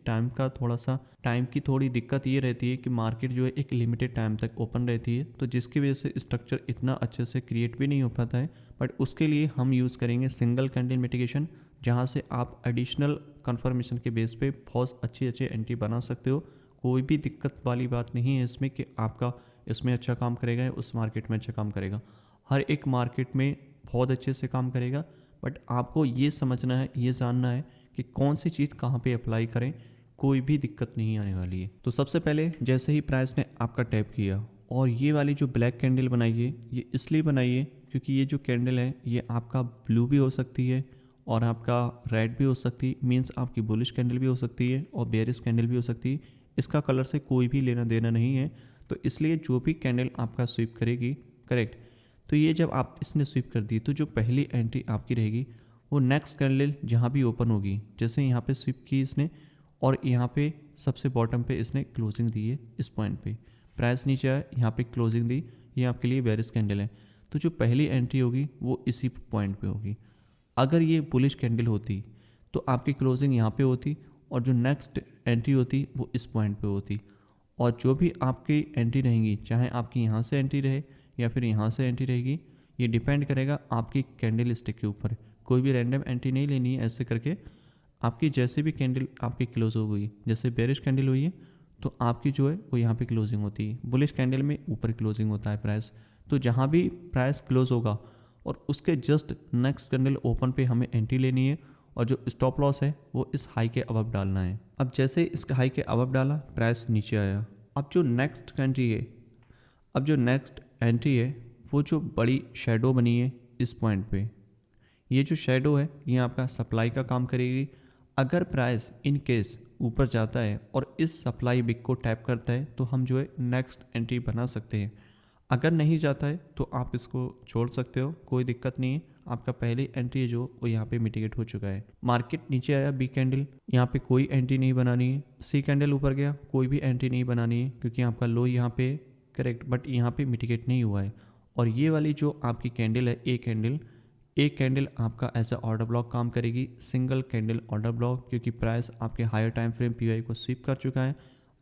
टाइम की थोड़ी दिक्कत ये रहती है कि मार्केट जो है एक लिमिटेड टाइम तक ओपन रहती है, तो जिसकी वजह से स्ट्रक्चर इतना अच्छे से क्रिएट भी नहीं हो पाता है। बट उसके लिए हम यूज़ करेंगे सिंगल कैंडल मिटिगेशन, जहाँ से आप एडिशनल कंफर्मेशन के बेस पे बहुत अच्छी एंट्री बना सकते हो। कोई भी दिक्कत वाली बात नहीं है इसमें कि आपका इसमें अच्छा काम करेगा या उस मार्केट में अच्छा काम करेगा। हर एक मार्केट में बहुत अच्छे से काम करेगा, बट आपको ये समझना है, ये जानना है कि कौन सी चीज़ कहाँ पे अप्लाई करें, कोई भी दिक्कत नहीं आने वाली है। तो सबसे पहले जैसे ही प्राइस ने आपका टैप किया और ये वाली जो ब्लैक कैंडल बनाई है, ये इसलिए बनाई है क्योंकि ये जो कैंडल है ये आपका ब्लू भी हो सकती है और आपका रेड भी हो सकती है, मीन्स आपकी बुलिश कैंडल भी हो सकती है और बेयरिश कैंडल भी हो सकती है। इसका कलर से कोई भी लेना देना नहीं है। तो इसलिए जो भी कैंडल आपका स्वीप करेगी, करेक्ट, तो ये जब आप इसने स्वीप कर दी तो जो पहली एंट्री आपकी रहेगी वो नेक्स्ट कैंडल जहाँ भी ओपन होगी, जैसे यहाँ पे स्वीप की इसने और यहाँ पे सबसे बॉटम पे इसने क्लोजिंग दी है, इस पॉइंट पे प्राइस नीचे आया, यहाँ पे क्लोजिंग दी, ये आपके लिए बेयरिश कैंडल है। तो जो पहली एंट्री होगी वो इसी पॉइंट पे होगी। अगर ये बुलिश कैंडल होती तो आपकी क्लोजिंग यहाँ पे होती और जो नेक्स्ट एंट्री होती वो इस पॉइंट पे होती। और जो भी आपकी एंट्री रहेंगी, चाहे आपकी यहाँ से एंट्री रहे या फिर यहाँ से एंट्री रहेगी, ये डिपेंड करेगा आपकी कैंडल स्टिक के ऊपर। कोई भी रैंडम एंट्री नहीं लेनी है। ऐसे करके आपकी जैसे भी कैंडल आपकी क्लोज हो गई, जैसे बेरिश कैंडल हुई है तो आपकी जो है वो यहाँ पे क्लोजिंग होती है, बुलिश कैंडल में ऊपर क्लोजिंग होता है प्राइस। तो जहाँ भी प्राइस क्लोज होगा और उसके जस्ट नेक्स्ट कैंडल ओपन पे हमें एंट्री लेनी है और जो स्टॉप लॉस है वो इस हाई के अबव डालना है। अब जैसे इस हाई के अबव डाला, प्राइस नीचे आया। अब जो नेक्स्ट एंट्री है वो जो बड़ी शेडो बनी है इस पॉइंट पे, ये जो शेडो है ये आपका सप्लाई का काम करेगी। अगर प्राइस इन केस ऊपर जाता है और इस सप्लाई बिग को टैप करता है तो हम जो है नेक्स्ट एंट्री बना सकते हैं। अगर नहीं जाता है तो आप इसको छोड़ सकते हो, कोई दिक्कत नहीं है। आपका पहली एंट्री है जो वो यहाँ पे मिटिगेट हो चुका है। मार्केट नीचे आया, बी कैंडल, यहाँ पे कोई एंट्री नहीं बनानी है। सी कैंडल ऊपर गया, कोई भी एंट्री नहीं बनानी है क्योंकि आपका लो यहाँ पे करेक्ट, बट यहाँ पे मिटिगेट नहीं हुआ है। और ये वाली जो आपकी कैंडल है, एक कैंडल आपका एज अ ऑर्डर ब्लॉक काम करेगी, सिंगल कैंडल ऑर्डर ब्लॉक, क्योंकि प्राइस आपके हायर टाइम फ्रेम पीवाई को स्वीप कर चुका है।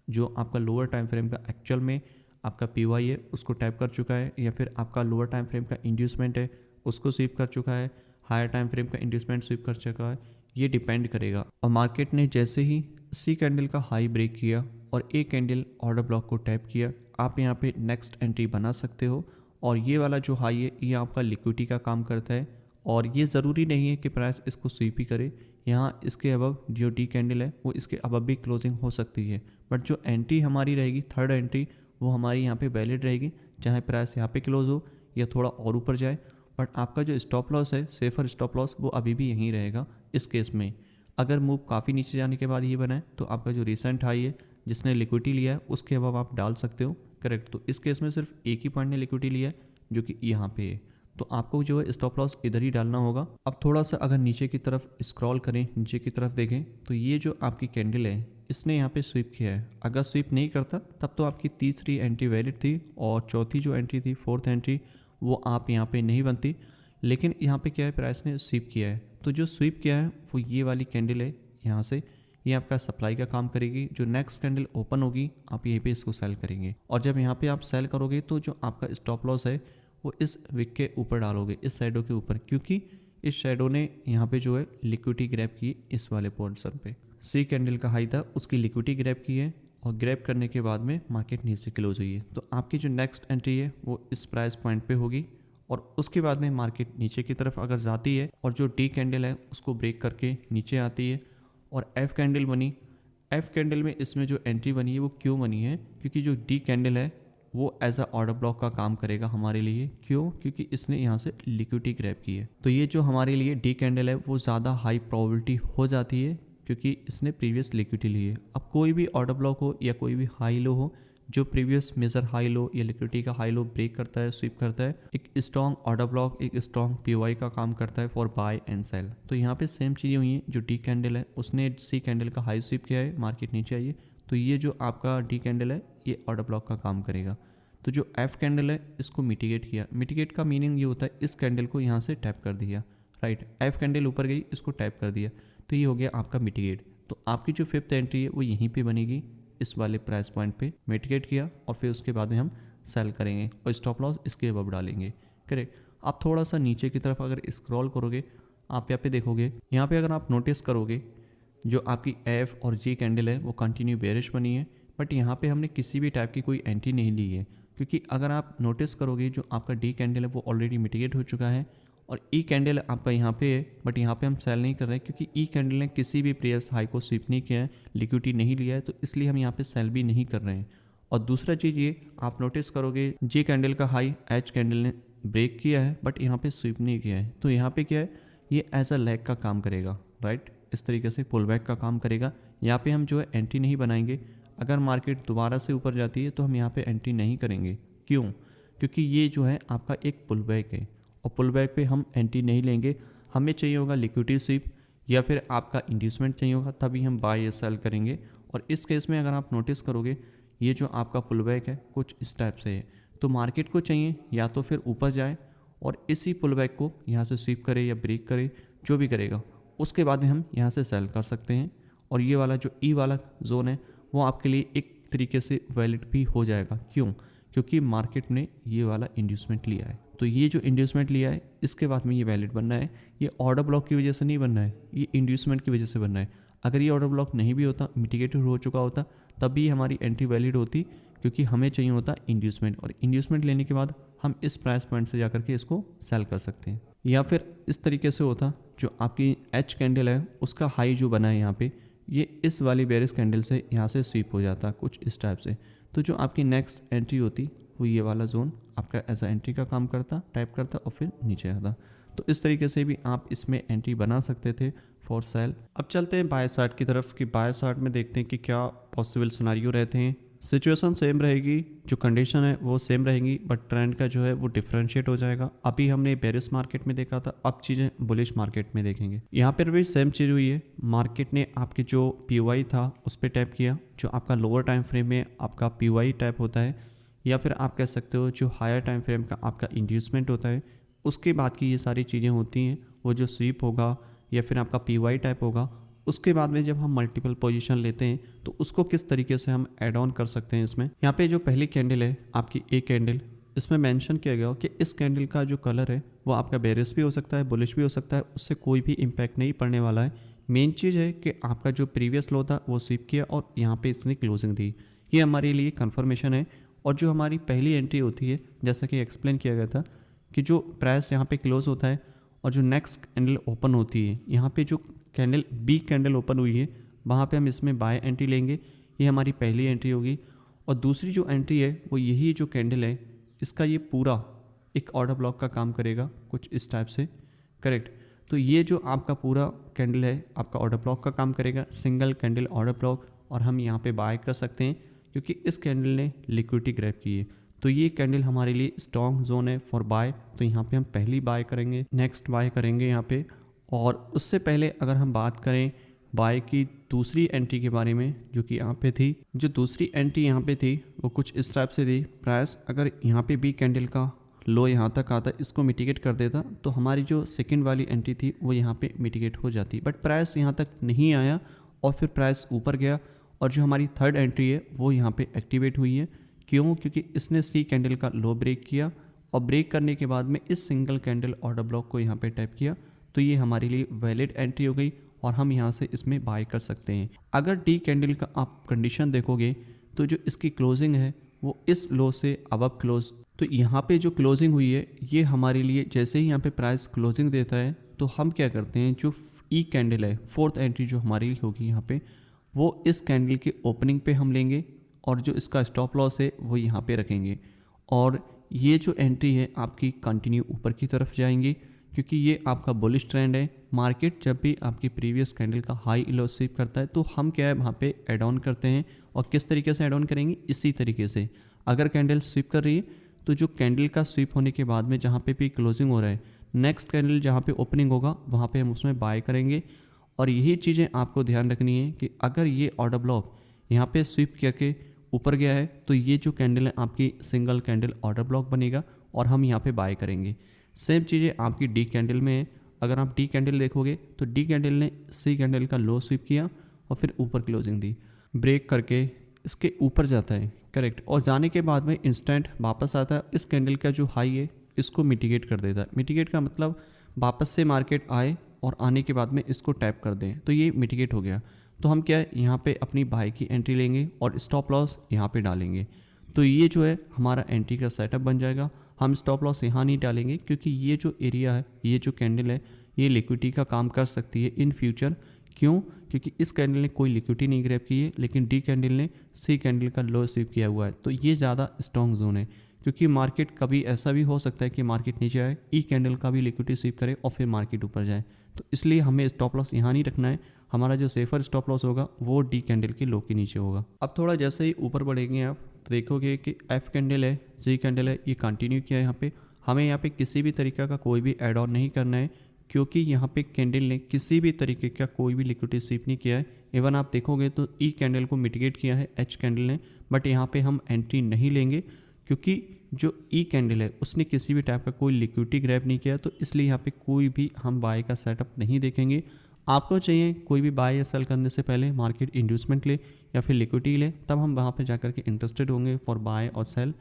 जो आपका लोअर टाइम फ्रेम का एक्चुअल में आपका पीवाई है उसको टैप कर चुका है, या फिर आपका लोअर टाइम फ्रेम का इंड्यूसमेंट है उसको स्वीप कर चुका है, हायर टाइम फ्रेम का इंड्यूसमेंट स्वीप कर चुका है। ये डिपेंड करेगा। और मार्केट ने जैसे ही सी कैंडल का हाई ब्रेक किया और ए कैंडल ऑर्डर ब्लॉक को टैप किया, आप यहाँ पे नेक्स्ट एंट्री बना सकते हो। और ये वाला जो हाई है ये आपका लिक्विडिटी का काम करता है, और ये ज़रूरी नहीं है कि प्राइस इसको स्वीप ही करे। यहाँ इसके अबव जो डी कैंडल है वो इसके अबव भी क्लोजिंग हो सकती है, बट जो एंट्री हमारी रहेगी थर्ड एंट्री वो हमारी यहाँ पे वैलिड रहेगी, चाहे प्राइस यहाँ पे क्लोज हो या थोड़ा और ऊपर जाए। बट आपका जो स्टॉप लॉस है, सेफर स्टॉप लॉस, वो अभी भी यहीं रहेगा। इस केस में अगर मूव काफ़ी नीचे जाने के बाद ये बना है तो आपका जो रिसेंट हाई है जिसने लिक्विडिटी लिया है उसके अबव आप डाल सकते हो, करेक्ट। तो इस केस में सिर्फ एक ही पॉइंट ने लिक्विडिटी लिया है जो कि यहाँ पे है, तो आपको जो है स्टॉप लॉस इधर ही डालना होगा। अब थोड़ा सा अगर नीचे की तरफ स्क्रॉल करें, नीचे की तरफ देखें, तो ये जो आपकी कैंडल है इसने यहाँ पे स्वीप किया है। अगर स्वीप नहीं करता तब तो आपकी तीसरी एंट्री वैलिड थी, और चौथी जो एंट्री थी, फोर्थ एंट्री, वो आप यहाँ पे नहीं बनती। लेकिन यहाँ पे क्या है, प्राइस ने स्वीप किया है, तो जो स्वीप किया है वो ये वाली कैंडल है यहाँ से, ये आपका सप्लाई का काम करेगी। जो नेक्स्ट कैंडल ओपन होगी आप यहीं पे इसको सेल करेंगे, और जब यहाँ पे आप सेल करोगे तो जो आपका स्टॉप लॉस है वो इस विक के ऊपर डालोगे, इस शैडो के ऊपर, क्योंकि इस शैडो ने यहाँ पे जो है लिक्विडिटी ग्रैब की इस वाले पोर्शन पे। सी कैंडल का हाई था उसकी लिक्विडिटी ग्रैब की है, और ग्रैब करने के बाद में मार्केट नीचे क्लोज हुई है। तो आपकी जो नेक्स्ट एंट्री है वो इस प्राइस पॉइंट पे होगी, और उसके बाद में मार्केट नीचे की तरफ अगर जाती है और जो डी कैंडल है उसको ब्रेक करके नीचे आती है और एफ कैंडल बनी। एफ कैंडल में इसमें जो एंट्री बनी है वो क्यों बनी है, क्योंकि जो डी कैंडल है वो एज अ ऑर्डर ब्लॉक का काम करेगा हमारे लिए। क्यों? क्योंकि इसने यहाँ से लिक्विडिटी ग्रैब की है। तो ये जो हमारे लिए डी कैंडल है वो ज़्यादा हाई प्रोबेबिलिटी हो जाती है क्योंकि इसने प्रीवियस लिक्विडिटी ली है। अब कोई भी ऑर्डर ब्लॉक हो या कोई भी हाई लो हो, जो प्रीवियस मेजर हाई लो या लिक्विडिटी का हाई लो ब्रेक करता है, स्वीप करता है, एक स्ट्रॉन्ग ऑर्डर ब्लॉक, एक स्ट्रॉन्ग पीओआई का काम करता है फॉर बाय एंड सेल। तो यहाँ पे सेम चीज़ें हुई हैं। जो डी कैंडल है उसने सी कैंडल का हाई स्वीप किया है, मार्केट नीचे आई है, तो ये जो आपका डी कैंडल है ये ऑर्डर ब्लॉक का काम करेगा। तो जो एफ कैंडल है इसको मिटिगेट किया। मिटिगेट का मीनिंग ये होता है इस कैंडल को यहाँ से टैप कर दिया, राइट। एफ कैंडल ऊपर गई, इसको टैप कर दिया, तो ये हो गया आपका मिटिगेट। तो आपकी जो फिफ्थ एंट्री है वो यहीं पे बनेगी, इस वाले प्राइस पॉइंट पे मिटिगेट किया, और फिर उसके बाद में हम सेल करेंगे और स्टॉप लॉस इसके अबव डालेंगे, करेक्ट। आप थोड़ा सा नीचे की तरफ अगर स्क्रॉल करोगे आप यहाँ पे देखोगे, यहाँ पे अगर आप नोटिस करोगे जो आपकी एफ और जी कैंडल है वो कंटिन्यू बेरिश बनी है, बट यहाँ पे हमने किसी भी टाइप की कोई एंट्री नहीं ली है, क्योंकि अगर आप नोटिस करोगे जो आपका डी कैंडल है वो ऑलरेडी मिटिगेट हो चुका है, और ई कैंडल आपका यहाँ पे है, बट यहाँ पे हम सेल नहीं कर रहे हैं क्योंकि ई कैंडल ने किसी भी प्रीवियस हाई को स्वीप नहीं किया है, लिक्विडिटी नहीं लिया है, तो इसलिए हम यहाँ पे सेल भी नहीं कर रहे हैं। और दूसरा चीज़ ये आप नोटिस करोगे जे कैंडल का हाई एच कैंडल ने ब्रेक किया है बट यहाँ पे स्वीप नहीं किया है, तो यहाँ पे क्या है, ये एज अ लैग का काम करेगा, राइट। इस तरीके से पुल बैक का काम करेगा। यहाँ पे हम जो है एंट्री नहीं बनाएंगे। अगर मार्केट दोबारा से ऊपर जाती है तो हम यहाँ पे एंट्री नहीं करेंगे। क्यों? क्योंकि ये जो है आपका एक पुल बैक है, और पुल बैक पे हम एंट्री नहीं लेंगे। हमें चाहिए होगा लिक्विडिटी स्वीप या फिर आपका इंड्यूसमेंट चाहिए होगा, तभी हम बाय या सेल करेंगे। और इस केस में अगर आप नोटिस करोगे ये जो आपका पुल बैक है कुछ इस टाइप से है, तो मार्केट को चाहिए या तो फिर ऊपर जाए और इसी पुल बैक को यहाँ से स्वीप करे या ब्रेक करे, जो भी करेगा, उसके बाद में हम यहाँ से सेल कर सकते हैं। और ये वाला जो ई वाला जोन है वो आपके लिए एक तरीके से वैलिड भी हो जाएगा। क्यों? क्योंकि मार्केट ने ये वाला इंड्यूसमेंट लिया है, तो ये जो इंड्यूसमेंट लिया है इसके बाद में ये वैलिड बनना है। ये ऑर्डर ब्लॉक की वजह से नहीं बनना है, ये इंड्यूसमेंट की वजह से बनना है। अगर ये ऑर्डर ब्लॉक नहीं भी होता, मिटिगेटेड हो चुका होता, तब भी हमारी एंट्री वैलिड होती, क्योंकि हमें चाहिए होता इंड्यूसमेंट, और इंड्यूसमेंट लेने के बाद हम इस प्राइस पॉइंट से जाकर के इसको सेल कर सकते हैं। या फिर इस तरीके से होता, जो आपकी एच कैंडल है उसका हाई जो बना है यहाँ पे, ये इस वाली बेरिस कैंडल से यहाँ से स्वीप हो जाता कुछ इस टाइप से। तो जो आपकी नेक्स्ट एंट्री होती वो ये वाला जोन आपका एज अ एंट्री का काम करता, टाइप करता और फिर नीचे आता। तो इस तरीके से भी आप इसमें एंट्री बना सकते थे फॉर सेल। अब चलते हैं बाय साइड की तरफ कि बाय साइड में देखते हैं कि क्या पॉसिबल सिनेरियो रहते हैं सिचुएशन सेम रहेगी, जो कंडीशन है वो सेम रहेंगी, बट ट्रेंड का जो है वो डिफरेंशिएट हो जाएगा। अभी हमने बेरिश मार्केट में देखा था, अब चीज़ें बुलिश मार्केट में देखेंगे। यहाँ पर भी सेम चीज़ हुई है, मार्केट ने आपके जो पीओआई था उस पर टैप किया, जो आपका लोअर टाइम फ्रेम में आपका पीओआई टैप होता है, या फिर आप कह सकते हो जो हायर टाइम फ्रेम का आपका इंड्यूसमेंट होता है, उसके बाद की ये सारी चीज़ें होती हैं। वो जो स्वीप होगा या फिर आपका पीओआई टाइप होगा, उसके बाद में जब हम मल्टीपल पोजीशन लेते हैं तो उसको किस तरीके से हम ऐड ऑन कर सकते हैं इसमें। यहाँ पे जो पहली कैंडल है आपकी ए कैंडल, इसमें मेंशन किया गया हो कि इस कैंडल का जो कलर है वो आपका बेरिश भी हो सकता है, बुलिश भी हो सकता है, उससे कोई भी इम्पैक्ट नहीं पड़ने वाला है। मेन चीज़ है कि आपका जो प्रीवियस लो था वो स्वीप किया और यहाँ पे इसने क्लोजिंग दी, ये हमारे लिए कन्फर्मेशन है। और जो हमारी पहली एंट्री होती है, जैसा कि एक्सप्लेन किया गया था कि जो प्राइस यहाँ पे क्लोज होता है और जो नेक्स्ट कैंडल ओपन होती है, यहाँ पे जो कैंडल बी कैंडल ओपन हुई है वहाँ पे हम इसमें बाय एंट्री लेंगे, ये हमारी पहली एंट्री होगी। और दूसरी जो एंट्री है वो यही जो कैंडल है, इसका ये पूरा एक ऑर्डर ब्लॉक का काम करेगा कुछ इस टाइप से, करेक्ट। तो ये जो आपका पूरा कैंडल है आपका ऑर्डर ब्लॉक का काम करेगा, सिंगल कैंडल ऑर्डर ब्लॉक, और हम यहाँ पे बाय कर सकते हैं क्योंकि इस कैंडल ने लिक्विडिटी ग्रैब की है। तो ये कैंडल हमारे लिए स्ट्रॉन्ग जोन है फॉर बाय, तो यहाँ पे हम पहली बाय करेंगे, नेक्स्ट बाय करेंगे यहाँ पे। और उससे पहले अगर हम बात करें बाय की दूसरी एंट्री के बारे में, जो कि यहाँ पे थी, जो दूसरी एंट्री यहाँ पे थी वो कुछ इस टाइप से थी। प्राइस अगर यहाँ पे बी कैंडल का लो यहाँ तक आता, इसको मिटिगेट कर देता, तो हमारी जो सेकंड वाली एंट्री थी वो यहाँ पे मिटिगेट हो जाती, बट प्राइस यहाँ तक नहीं आया और फिर प्राइस ऊपर गया। और जो हमारी थर्ड एंट्री है वो यहाँ पे एक्टिवेट हुई है। क्यों? क्योंकि इसने सी कैंडल का लो ब्रेक किया और ब्रेक करने के बाद में इस सिंगल कैंडल ऑर्डर ब्लॉक को यहाँ पे टैप किया, तो ये हमारे लिए वैलिड एंट्री हो गई और हम यहाँ से इसमें बाय कर सकते हैं। अगर डी कैंडल का आप कंडीशन देखोगे तो जो इसकी क्लोजिंग है वो इस लो से अबव क्लोज, तो यहाँ पे जो क्लोजिंग हुई है ये हमारे लिए, जैसे ही यहाँ पे प्राइस क्लोजिंग देता है तो हम क्या करते हैं, जो ई कैंडल है फोर्थ एंट्री जो हमारी होगी यहाँ पे, वो इस कैंडल के ओपनिंग पे हम लेंगे और जो इसका स्टॉप लॉस है वो यहाँ पे रखेंगे। और ये जो एंट्री है आपकी कंटिन्यू ऊपर की तरफ जाएंगी क्योंकि ये आपका बुलिश ट्रेंड है। मार्केट जब भी आपकी प्रीवियस कैंडल का हाई लो स्वीप करता है तो हम क्या है वहाँ पे ऐड ऑन करते हैं। और किस तरीके से ऐड ऑन करेंगे, इसी तरीके से अगर कैंडल स्वीप कर रही है तो जो कैंडल का स्वीप होने के बाद में जहाँ पे भी क्लोजिंग हो रहा है, नेक्स्ट कैंडल जहाँ पे ओपनिंग होगा वहाँ पे हम उसमें बाय करेंगे। और यही चीज़ें आपको ध्यान रखनी है कि अगर ये ऑर्डर ब्लॉक यहाँ पे स्वीप करके ऊपर गया है तो ये जो कैंडल है आपकी सिंगल कैंडल ऑर्डर ब्लॉक बनेगा और हम यहाँ पे बाय करेंगे। सेम चीज़ें आपकी डी कैंडल में है। अगर आप डी कैंडल देखोगे तो डी कैंडल ने सी कैंडल का लो स्वीप किया और फिर ऊपर क्लोजिंग दी, ब्रेक करके इसके ऊपर जाता है, करेक्ट। और जाने के बाद में इंस्टेंट वापस आता है, इस कैंडल का जो हाई है इसको मिटिगेट कर देता है। मिटिगेट का मतलब वापस से मार्केट आए और आने के बाद में इसको टैप कर दें, तो ये मिटिगेट हो गया। तो हम क्या है यहाँ पे अपनी बाय की एंट्री लेंगे और स्टॉप लॉस यहाँ पे डालेंगे। तो ये जो है हमारा एंट्री का सेटअप बन जाएगा। हम स्टॉप लॉस यहाँ नहीं डालेंगे क्योंकि ये जो एरिया है, ये जो कैंडल है, ये लिक्विडिटी का काम कर सकती है इन फ्यूचर। क्यों? क्योंकि इस कैंडल ने कोई लिक्विडिटी नहीं ग्रैब की है, लेकिन डी कैंडल ने सी कैंडल का लो स्वीप किया हुआ है, तो ये ज़्यादा स्ट्रॉन्ग जोन है। क्योंकि मार्केट कभी ऐसा भी हो सकता है कि मार्केट नीचे आए, ई कैंडल का भी लिक्विडिटी स्वीप करे और फिर मार्केट ऊपर जाए, तो इसलिए हमें स्टॉप लॉस यहाँ नहीं रखना है। हमारा जो सेफर स्टॉप लॉस होगा वो डी कैंडल की लो के नीचे होगा। अब थोड़ा जैसे ही ऊपर बढ़ेंगे आप तो देखोगे कि एफ कैंडल है, जी कैंडल है, ये कंटिन्यू किया है। यहाँ पे हमें यहाँ पे किसी भी तरीके का कोई भी ऐड ऑन नहीं करना है क्योंकि यहाँ पे कैंडल ने किसी भी तरीके का कोई भी लिक्विडिटी स्वीप नहीं किया है। इवन आप देखोगे तो ई कैंडल को मिटिगेट किया है एच कैंडल ने, बट यहाँ पे हम एंट्री नहीं लेंगे क्योंकि जो ई कैंडल है उसने किसी भी टाइप का कोई लिक्विडिटी ग्रैब नहीं किया, तो इसलिए यहाँ पे कोई भी हम बाय का सेटअप नहीं देखेंगे। आपको चाहिए कोई भी बाय या सेल करने से पहले मार्केट इंड्यूसमेंट ले या फिर लिक्विडिटी ले, तब हम वहाँ पे जाकर के इंटरेस्टेड होंगे फॉर बाय और सेल।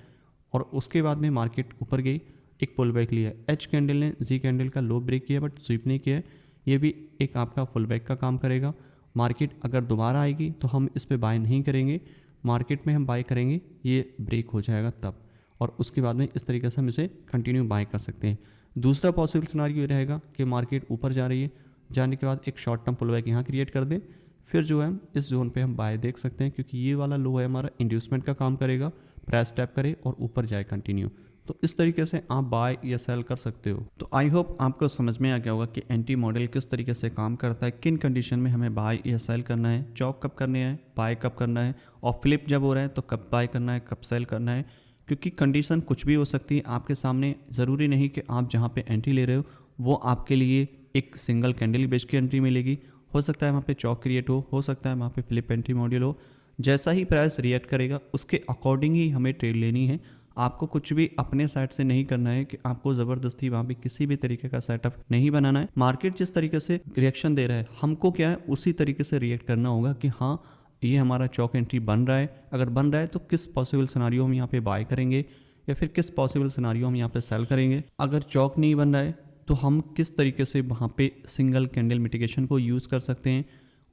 और उसके बाद में मार्केट ऊपर गई, एक पुल बैक लिया, एच कैंडल ने जी कैंडल का लो ब्रेक किया बट स्वीप नहीं किया, ये भी एक आपका फुल बैक का काम करेगा। मार्केट अगर दोबारा आएगी तो हम इस पर बाय नहीं करेंगे, मार्केट में हम बाय करेंगे ये ब्रेक हो जाएगा तब, और उसके बाद में इस तरीके से हम इसे कंटिन्यू बाय कर सकते हैं। दूसरा पॉसिबल सिनेरियो ये रहेगा कि मार्केट ऊपर जा रही है, जाने के बाद एक शॉर्ट टर्म पुल बैक यहाँ क्रिएट कर दे, फिर जो है इस जोन पे हम बाय देख सकते हैं क्योंकि ये वाला लो है हमारा इंड्यूसमेंट का काम करेगा, प्राइस टैप करे और ऊपर जाए कंटिन्यू। तो इस तरीके से आप बाय या सेल कर सकते हो। तो आई होप आपको समझ में आ गया होगा कि एंटी मॉडल किस तरीके से काम करता है, किन कंडीशन में हमें बाय या सेल करना है, चौक कब करने हैं, बाय कब करना है, और फ्लिप जब हो रहा है तो कब बाय करना है, कब सेल करना है। क्योंकि कंडीशन कुछ भी हो सकती है आपके सामने, ज़रूरी नहीं कि आप जहाँ पे एंट्री ले रहे हो वो आपके लिए एक सिंगल कैंडल बेच की एंट्री मिलेगी। हो सकता है वहाँ पे चौक क्रिएट हो सकता है वहाँ पे फ्लिप एंट्री मॉड्यूल हो। जैसा ही प्राइस रिएक्ट करेगा उसके अकॉर्डिंग ही हमें ट्रेड लेनी है। आपको कुछ भी अपने साइड से नहीं करना है कि आपको ज़बरदस्ती वहाँ पे किसी भी तरीके का सेटअप नहीं बनाना है। मार्केट जिस तरीके से रिएक्शन दे रहा है हमको क्या है उसी तरीके से रिएक्ट करना होगा कि हाँ ये हमारा चौक एंट्री बन रहा है। अगर बन रहा है तो किस पॉसिबल सिनारियो हम यहाँ पे बाय करेंगे या फिर किस पॉसिबल सिनारियो हम यहाँ पे सेल करेंगे। अगर चौक नहीं बन रहा है तो हम किस तरीके से वहाँ पे सिंगल कैंडल मिटिगेशन को यूज़ कर सकते हैं,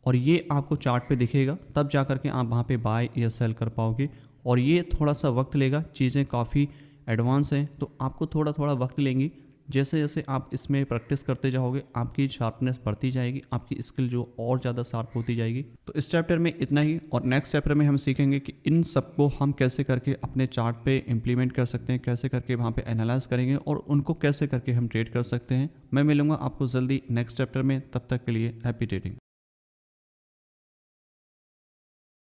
और ये आपको चार्ट पे दिखेगा, तब जा कर के आप वहाँ पे बाय या सेल कर पाओगे। और ये थोड़ा सा वक्त लेगा, चीज़ें काफ़ी एडवांस हैं तो आपको थोड़ा थोड़ा वक्त लेंगी। जैसे जैसे आप इसमें प्रैक्टिस करते जाओगे आपकी शार्पनेस बढ़ती जाएगी, आपकी स्किल जो और ज़्यादा शार्प होती जाएगी। तो इस चैप्टर में इतना ही, और नेक्स्ट चैप्टर में हम सीखेंगे कि इन सबको हम कैसे करके अपने चार्ट पे इम्प्लीमेंट कर सकते हैं, कैसे करके वहाँ पे एनालाइज करेंगे और उनको कैसे करके हम ट्रेड कर सकते हैं। मैं मिलूंगा आपको जल्दी नेक्स्ट चैप्टर में, तब तक के लिए हैप्पी ट्रेडिंग।